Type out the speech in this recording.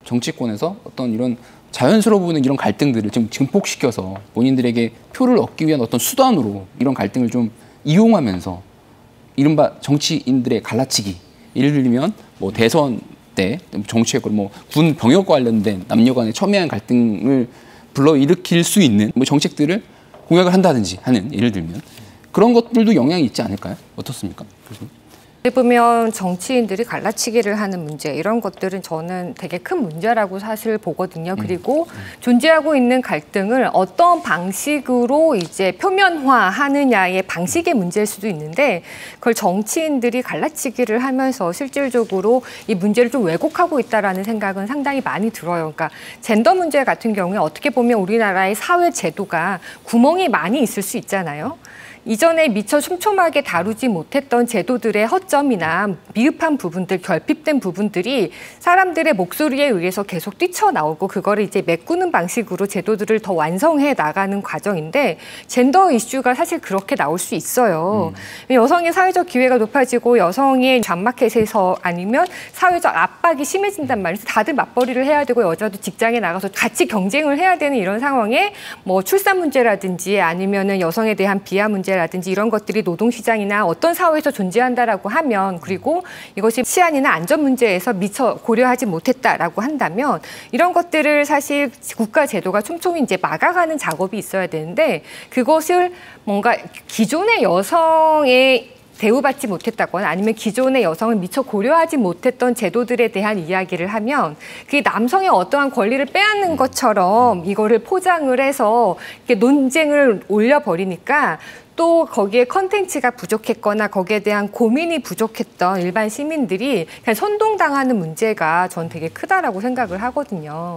정치권에서 어떤 이런 자연스러워 보이는 이런 갈등들을 좀 증폭시켜서 본인들에게 표를 얻기 위한 어떤 수단으로 이런 갈등을 좀 이용하면서 이른바 정치인들의 갈라치기, 예를 들면 뭐 대선 때 정치했고 뭐 군 병역과 관련된 남녀 간의 첨예한 갈등을 불러일으킬 수 있는 뭐 정책들을 공약을 한다든지 하는, 예를 들면 그런 것들도 영향이 있지 않을까요? 어떻습니까? 보면 정치인들이 갈라치기를 하는 문제, 이런 것들은 저는 되게 큰 문제라고 사실 보거든요. 그리고 존재하고 있는 갈등을 어떤 방식으로 이제 표면화하느냐의 방식의 문제일 수도 있는데, 그걸 정치인들이 갈라치기를 하면서 실질적으로 이 문제를 좀 왜곡하고 있다라는 생각은 상당히 많이 들어요. 그러니까 젠더 문제 같은 경우에 어떻게 보면 우리나라의 사회 제도가 구멍이 많이 있을 수 있잖아요. 이전에 미처 촘촘하게 다루지 못했던 제도들의 허점이나 미흡한 부분들, 결핍된 부분들이 사람들의 목소리에 의해서 계속 뛰쳐나오고 그거를 이제 메꾸는 방식으로 제도들을 더 완성해 나가는 과정인데, 젠더 이슈가 사실 그렇게 나올 수 있어요. 여성의 사회적 기회가 높아지고 여성의 잡마켓에서 아니면 사회적 압박이 심해진단 말이에요. 다들 맞벌이를 해야 되고 여자도 직장에 나가서 같이 경쟁을 해야 되는 이런 상황에 뭐 출산 문제라든지 아니면은 여성에 대한 비하 문제 라든지 이런 것들이 노동시장이나 어떤 사회에서 존재한다라고 하면, 그리고 이것이 치안이나 안전 문제에서 미처 고려하지 못했다라고 한다면, 이런 것들을 사실 국가 제도가 촘촘히 이제 막아가는 작업이 있어야 되는데, 그것을 뭔가 기존의 여성의 대우받지 못했다거나 아니면 기존의 여성을 미처 고려하지 못했던 제도들에 대한 이야기를 하면 그게 남성의 어떠한 권리를 빼앗는 것처럼 이거를 포장을 해서 이렇게 논쟁을 올려버리니까, 또 거기에 컨텐츠가 부족했거나 거기에 대한 고민이 부족했던 일반 시민들이 그냥 선동당하는 문제가 전 되게 크다라고 생각을 하거든요.